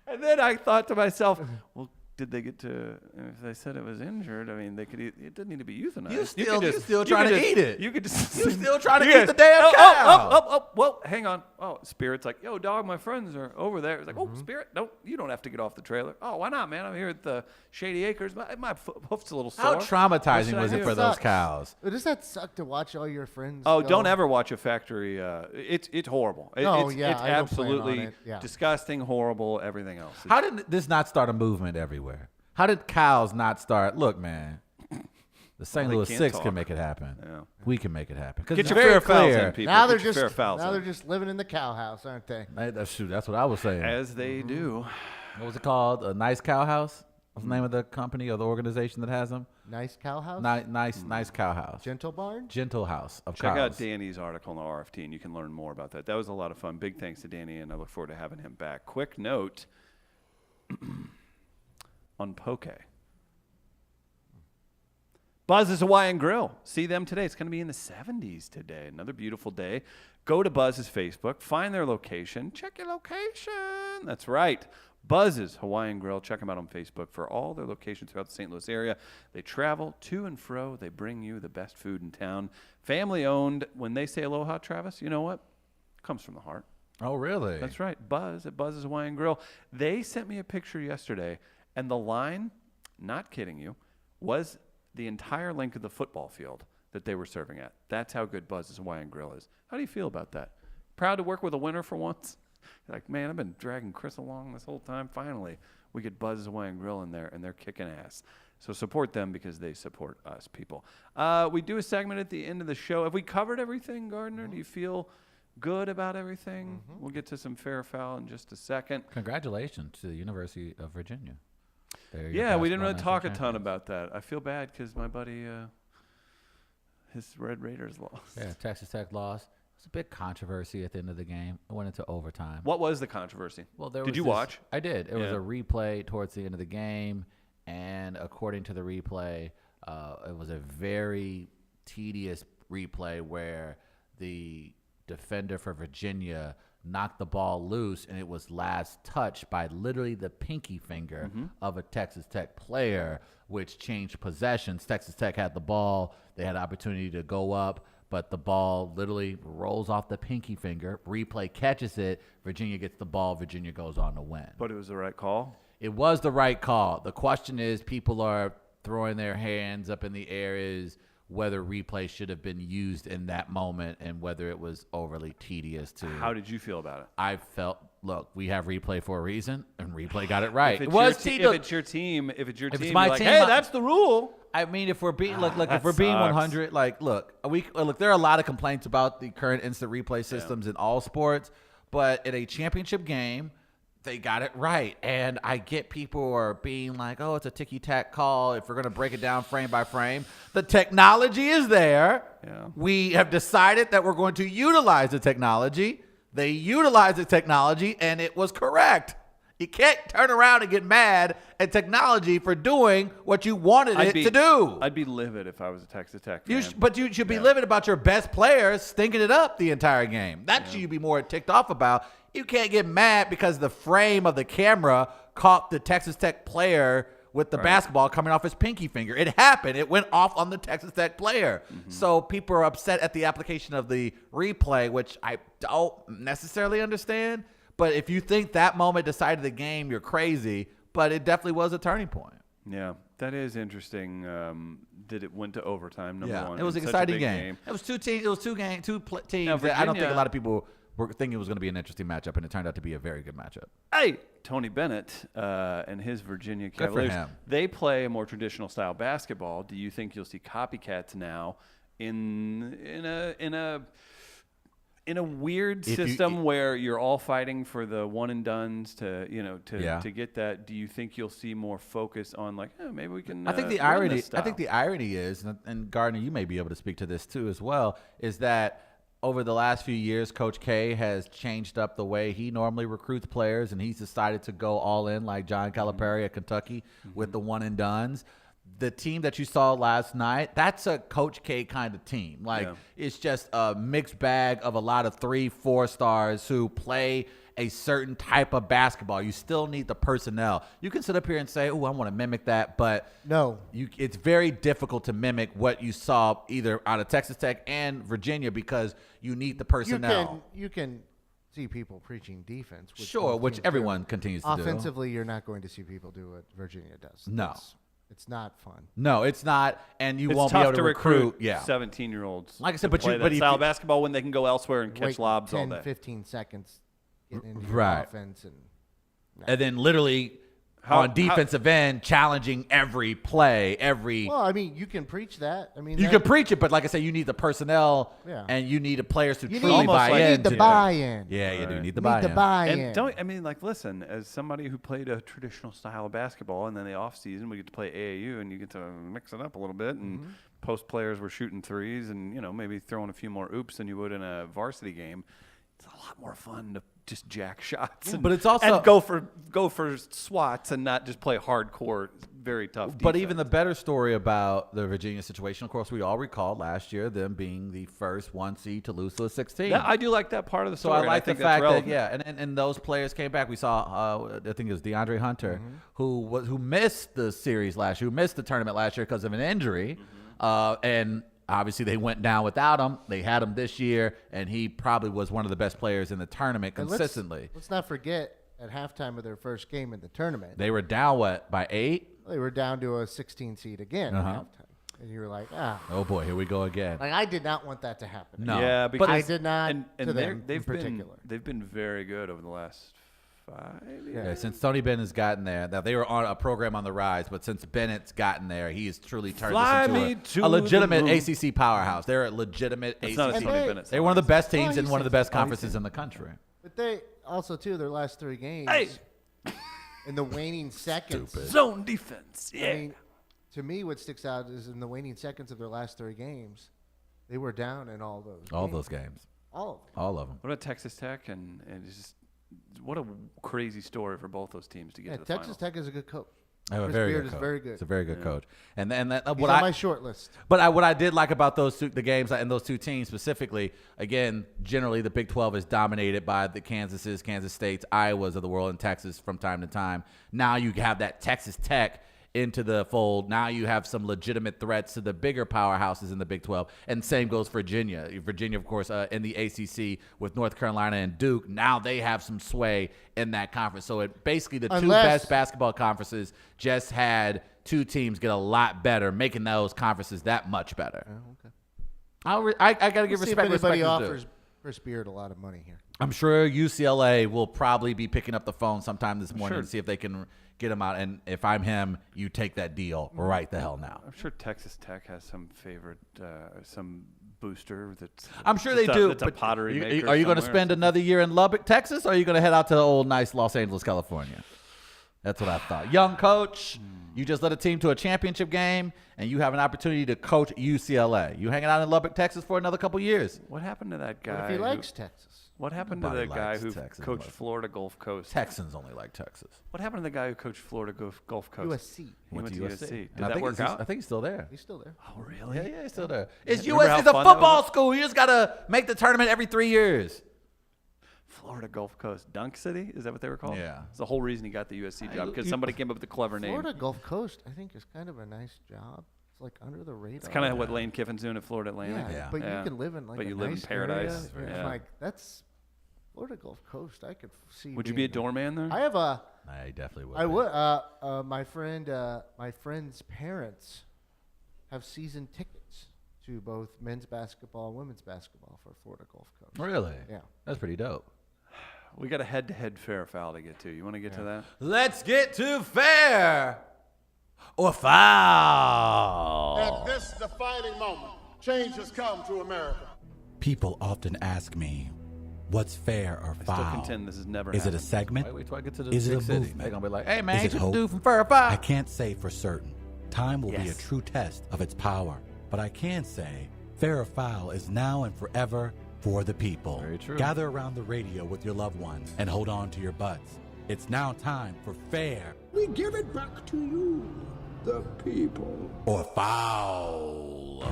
And then I thought to myself, well, did they get to? If they said it was injured, I mean, they could. It didn't need to be euthanized. You could still trying to eat it. You could just. You still trying to Yeah. eat the damn oh, cow. Well, hang on. Oh, Spirit's like, yo, dog, my friends are over there. It's like, oh, Spirit, no, you don't have to get off the trailer. Oh, why not, man? I'm here at the Shady Acres. My hoof's a little sore. How traumatizing What was should it I for do? those Sucks. cows? Does that suck to watch all your friends? Oh, go? don't ever watch a factory. It's horrible. No, it's, yeah, it's I don't plan on absolutely it. Yeah. disgusting, horrible, everything else. How did this not start a movement everywhere? How did cows not start? Look, man, the St. Well, they Louis can't 6 talk. can make it happen. Yeah. We can make it happen. 'Cause Get it's your very fair fouls clear. in, people. Now Get they're your just fair fouls now in. they're just living in the cow house, aren't they? That's what I was saying. As they do. What was it called? A Nice Cow House? What's the name of the company or the organization that has them? Nice cow house. Nice Cow House. Gentle barn. Gentle House of Check out cows. Danny's article in the RFT, and you can learn more about that. That was a lot of fun. Big thanks to Danny, and I look forward to having him back. Quick note on poke. Buzz's Hawaiian Grill. See them today. It's going to be in the 70s today. Another beautiful day. Go to Buzz's Facebook. Find their location. Check your location. That's right. Buzz's Hawaiian Grill. Check them out on Facebook for all their locations throughout the St. Louis area. They travel to and fro. They bring you the best food in town. Family owned. When they say aloha, Travis, you know what? It comes from the heart. Oh, really? That's right. Buzz at Buzz's Hawaiian Grill. They sent me a picture yesterday, and the line, not kidding you, was the entire length of the football field that they were serving at. That's how good Buzz's Hawaiian Grill is. How do you feel about that? Proud to work with a winner for once? You're like, man, I've been dragging Chris along this whole time. Finally, we get Buzz's Hawaiian Grill in there, and they're kicking ass. So support them because they support us, people. We do a segment at the end of the show. Have we covered everything, Gardner? Do you feel good about everything? We'll get to some fair foul in just a second. Congratulations to the University of Virginia. They're your Yeah, we didn't basketball really national talk a ton champions. about that. I feel bad because my buddy, his Red Raiders lost. Yeah, Texas Tech lost. It was a big controversy at the end of the game. It went into overtime. What was the controversy? Well, there Did was you this- watch? I did. It was Yeah. a replay towards the end of the game, and according to the replay, it was a very tedious replay where the defender for Virginia knocked the ball loose, and it was last touched by literally the pinky finger of a Texas Tech player, which changed possessions. Texas Tech had the ball. They had an opportunity to go up, but the ball literally rolls off the pinky finger. Replay catches it. Virginia gets the ball. Virginia goes on to win. But it was the right call. It was the right call. The question is, people are throwing their hands up in the air is whether replay should have been used in that moment and whether it was overly tedious to. How did you feel about it? I felt, look, we have replay for a reason, and replay got it right. If it's, It was your, tedious. if it's your team, If it's you're my like, team, hey, I- that's the rule. I mean, if we're being look, if that we're being sucks. 100, like, look, there are a lot of complaints about the current instant replay systems in all sports, but in a championship game, they got it right. And I get people are being like, oh, it's a ticky-tack call. If we're going to break it down frame by frame, the technology is there. Yeah. We have decided that we're going to utilize the technology. They utilized the technology, and it was correct. You can't turn around and get mad at technology for doing what you wanted it to do. I'd be livid if I was a Texas Tech fan. But you should be livid about your best players stinking it up the entire game. That should you be more ticked off about. You can't get mad because the frame of the camera caught the Texas Tech player with the basketball coming off his pinky finger. It happened. It went off on the Texas Tech player. So people are upset at the application of the replay, which I don't necessarily understand. But if you think that moment decided the game, you're crazy. But it definitely was a turning point. Yeah, that is interesting. That it went to overtime. Number one, it was an in such a exciting big game. It was two teams. It was two teams. Now, That I don't think Virginia- a lot of people were thinking it was going to be an interesting matchup, and it turned out to be a very good matchup. Hey, Tony Bennett and his Virginia Good for Cavaliers. him. They play a more traditional style basketball. Do you think you'll see copycats now in a weird If you- system where you're all fighting for the one and dones to Yeah. to get that? Do you think you'll see more focus on like maybe we can? I think the run irony. this I think style? the irony is, and Gardner, you may be able to speak to this too as well, is that over the last few years, Coach K has changed up the way he normally recruits players, and he's decided to go all in, like John Calipari at Kentucky with the one and dones. The team that you saw last night, that's a Coach K kind of team. Like, Yeah. it's just a mixed bag of a lot of 3-4 stars who play a certain type of basketball. You still need the personnel. You can sit up here and say, oh, I want to mimic that, but No. it's very difficult to mimic what you saw either out of Texas Tech and Virginia because you need the personnel. You can see people preaching defense. Sure, both which teams everyone do. continues to do. Offensively, you're not going to see people do what Virginia does. No. It's not fun. No, it's not, and you It's won't be tough able to recruit. Yeah, 17-year-olds. Like I said, to but play you- that but if style you- of basketball when they can go elsewhere and catch Wait lobs 10, all day. 15 seconds getting into Right. your offense. and then literally on defensive end, challenging every play, Well, I mean, you can preach that. I mean, You can preach it, but like I said, you need the personnel Yeah. and you need the players to You truly need, buy you in. need the to- buy-in. Yeah, you do Right. need the You buy-in. need the buy-in. And don't, I mean, like, listen, as somebody who played a traditional style of basketball, and then the off season we get to play AAU, and you get to mix it up a little bit, and post players were shooting threes, and maybe throwing a few more oops than you would in a varsity game. It's a lot more fun to just jack shots, and, but it's also- and go for swats and not just play hardcore, very tough. But even the defense. better story about the Virginia situation, of course, we all recall last year them being the first 1 seed to lose to a 16. I do like that part of the So story. I and like the think that's fact that relevant. and those players came back. We saw I think it was DeAndre Hunter who missed the series last year, who missed the tournament last year because of an injury, and obviously they went down without him. They had him this year, and he probably was one of the best players in the tournament And consistently. Let's not forget, at halftime of their first game in the tournament, They were down by 8. they were down to a 16 seed again at halftime. And you were like, Oh boy, here we go again. Like, I did not want that to happen. No. Yeah, But because I did not and to them they've in particular. They've been very good over the last 5 years. Yeah, since Tony Bennett's gotten there, now they were on a program on the rise, but since Bennett's gotten there, he has truly turned Fly this me into to a legitimate the moon. ACC powerhouse. They're a legitimate It's not a ACC. Tony they- Bennett. They're one of the best Well, teams in he's one of the seen- best conferences in the country. But they also, too, their last 3 games, Hey! in the waning seconds. Zone defense. Yeah. I mean, to me, what sticks out is in the waning seconds of their last 3 games, they were down in all those All games. those games. All of them. All of them. What about Texas Tech and it's just what a crazy story for both those teams to get Yeah, to the Texas finals. Tech is a good coach. I have a Chris very Beard good is coach. very good. It's a very good coach. And that He's what on I my short list. But what I did like about the games and those 2 teams specifically, again, generally the Big 12 is dominated by the Kansases, Kansas States, Iowas of the world, and Texas from time to time. Now you have that Texas Tech into the fold. Now you have some legitimate threats to the bigger powerhouses in the Big 12. And same goes for Virginia. Virginia, of course, in the ACC with North Carolina and Duke. Now they have some sway in that conference. So it basically the 2 best basketball conferences just had 2 teams get a lot better, making those conferences that much better. Okay. I got to give Let's see respect. if anybody respect is due. offers Chris Beard a lot of money here. I'm sure UCLA will probably be picking up the phone sometime this morning sure. to see if they can get him out. And if I'm him, you take that deal right the hell now. I'm sure Texas Tech has some favorite, some booster that's. I'm sure they that's do. That's a but pottery maker. are you going to somewhere. spend another year in Lubbock, Texas, or are you going to head out to old nice Los Angeles, California? That's what I thought. Young coach, you just led a team to a championship game, and you have an opportunity to coach UCLA. You hanging out in Lubbock, Texas for another couple years. What happened to that guy? What if he who- likes Texas? What happened to Nobody the guy likes who Texas coached much. Florida Gulf Coast? Texans only like Texas. What happened to the guy who coached Florida Gulf Coast? USC. He went to USC. Did And I that think work he's- out? I think he's still there. He's still there. Oh, really? Yeah, he's still there. It's Remember how USC. It's a fun that football was? school. You just got to make the tournament every 3 years. Florida Gulf Coast. Dunk City? Is that what they were called? Yeah. It's the whole reason he got the USC job, because somebody came up with a clever name. Florida Gulf Coast, I think, is kind of a nice job. It's like under the radar. It's kind of what Lane Kiffin's doing at Florida Atlantic. Yeah, Yeah. but Yeah. you can live in like But a you live in nice paradise. area. Yeah. Like that's Florida Gulf Coast. I could see. Would you be a being there. doorman there? I have a. I definitely would. I be. would. My friend's parents have season tickets to both men's basketball and women's basketball for Florida Gulf Coast. Really? Yeah. That's pretty dope. We got a head-to-head fair foul to get to. You want to get to that? Let's get to fair or foul. At this defining moment, change has come to America. People often ask me, what's fair or I foul? still contend this has never Is it a happened. segment? Wait till I get to the Is it big a city. movement? They're going to be like, hey, man, Is ain't it you hope? do from fair or I foul? can't say for certain. Time will be a Yes. true test of its power. But I can say, fair or foul is now and forever for the people. Very true. Gather around the radio with your loved ones and hold on to your butts. It's now time for fair We give it back to you, the people. or foul.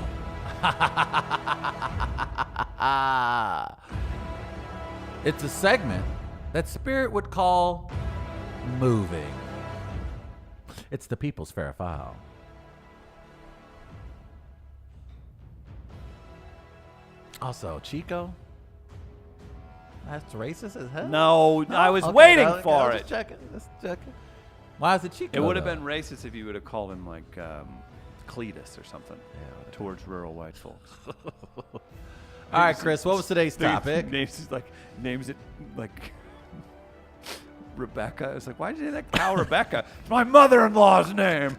It's a segment that Spirit would call moving. It's the People's Fair File. Also, Chico. That's racist as hell. No, I was Okay, waiting no, for just it. checking. Just checking. Why is it Chico? It would have though? been racist if you would have called him like Cletus or something towards rural white folks. All right, Chris. What was today's topic? Names it like Rebecca. It's like, why did you name that cow Rebecca? It's my mother-in-law's name.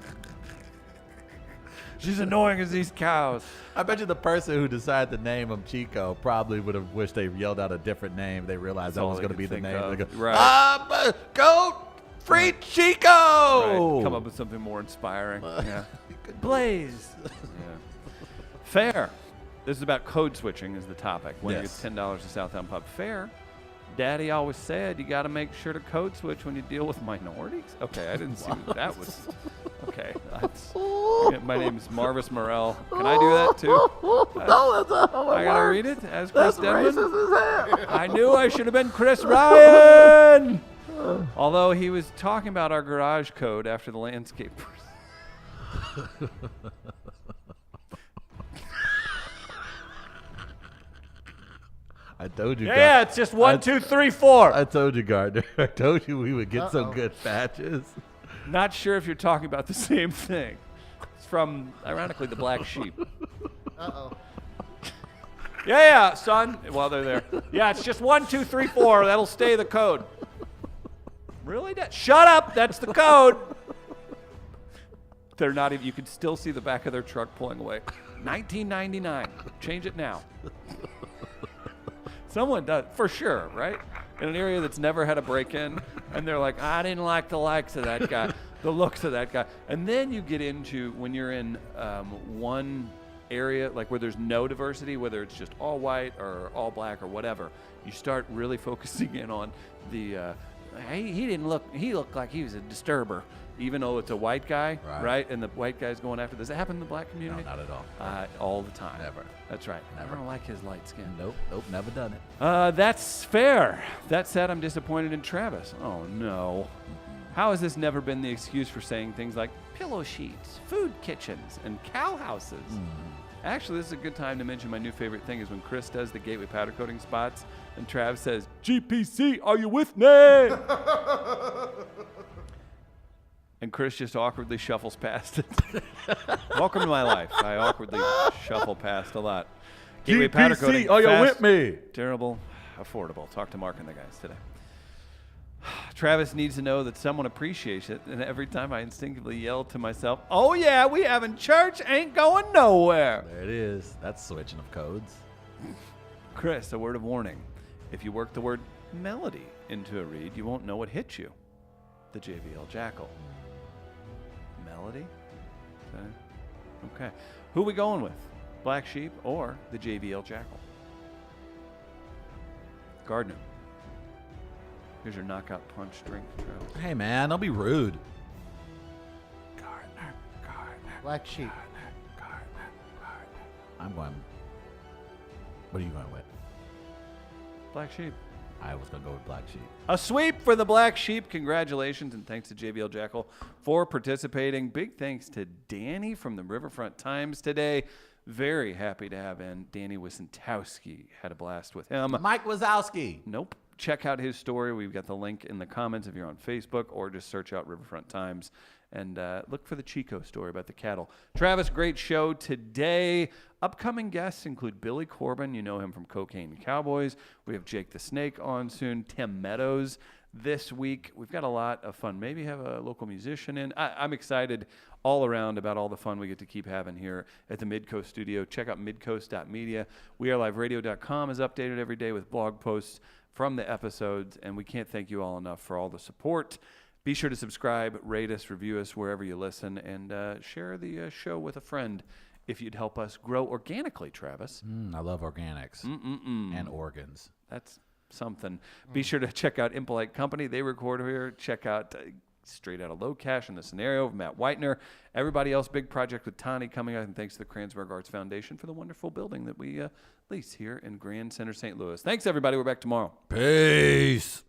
She's annoying as these cows. I bet you the person who decided to name him Chico probably would have wished they yelled out a different name. They realized that all was they going to could be the think name. of. They go, Right. Go free Chico. Right. Come up with something more inspiring. Yeah. Blaze. Yeah. Fair. This is about code switching is the topic. Winner Yes. gets $10 to Southtown Pub. Fair. Daddy always said you got to make sure to code switch when you deal with minorities. Okay, I didn't see what that was. Okay. My name is Marvis Morell. Can I do that too? No, that's not how it I got to works. read it as Chris That's Denman? racist as hell. I knew I should have been Chris Ryan. Although he was talking about our garage code after the landscapers. I told you. Yeah, it's just 1, 2, 3, 4. I told you, Gardner. I told you we would get some good patches. Not sure if you're talking about the same thing. It's from, ironically, the Black Sheep. Uh-oh. Yeah, son. While they're there. Yeah, it's just 1, 2, 3, 4. That'll stay the code. Really? Shut up. That's the code. They're not even. You can still see the back of their truck pulling away. 1999. Change it now. Someone does, for sure, right? In an area that's never had a break-in, and they're like, I didn't like the likes of that guy, the looks of that guy. And then you get into when you're in one area, like where there's no diversity, whether it's just all white or all black or whatever, you start really focusing in on the, he looked like he was a disturber, even though it's a white guy, right? And the white guy's going after. Does that happen in the black community? No, not at all. All the time. Never. That's right. Never. I don't like his light skin. Nope, never done it. That's fair. That said, I'm disappointed in Travis. Oh, no. How has this never been the excuse for saying things like pillow sheets, food kitchens, and cow houses? Actually, this is a good time to mention my new favorite thing is when Chris does the gateway powder coating spots and Trav says, GPC, are you with me? And Chris just awkwardly shuffles past it. Welcome to my life. I awkwardly shuffle past a lot. Gateway powder coating. are you fast, with me? Durable, affordable. Talk to Mark and the guys today. Travis needs to know that someone appreciates it, and every time I instinctively yell to myself, oh yeah, we having church, ain't going nowhere. There it is. That's switching of codes. Chris, a word of warning. If you work the word melody into a read, you won't know what hit you. The JVL Jackal. Melody? Okay. Who are we going with? Black Sheep or the JVL Jackal? Gardner. Here's your knockout punch drink, Travis. Hey, man, don't be rude. Black sheep. I'm going. What are you going with? Black Sheep. I was going to go with Black Sheep. A sweep for the Black Sheep. Congratulations, and thanks to JBL Jackal for participating. Big thanks to Danny from the Riverfront Times today. Very happy to have in Danny Wicentowski. Had a blast with him. Mike Wazowski. Nope. Check out his story. We've got the link in the comments if you're on Facebook, or just search out Riverfront Times and look for the Chico story about the cattle. Travis, great show today. Upcoming guests include Billy Corbin. You know him from Cocaine Cowboys. We have Jake the Snake on soon. Tim Meadows this week. We've got a lot of fun. Maybe have a local musician in. I'm excited all around about all the fun we get to keep having here at the Midcoast studio. Check out midcoast.media. WeAreLiveRadio.com is updated every day with blog posts from the episodes, and we can't thank you all enough for all the support. Be sure to subscribe, rate us, review us wherever you listen, and share the show with a friend if you'd help us grow organically, Travis. I love organics and organs. That's something. Be sure to check out Impolite Company. They record here. Check out Straight Out of Low Cash in the Scenario of Matt Whitener. Everybody else, big project with Tani coming out, and thanks to the Kranzberg Arts Foundation for the wonderful building that we lease here in Grand Center, St. Louis. Thanks, everybody. We're back tomorrow. Peace.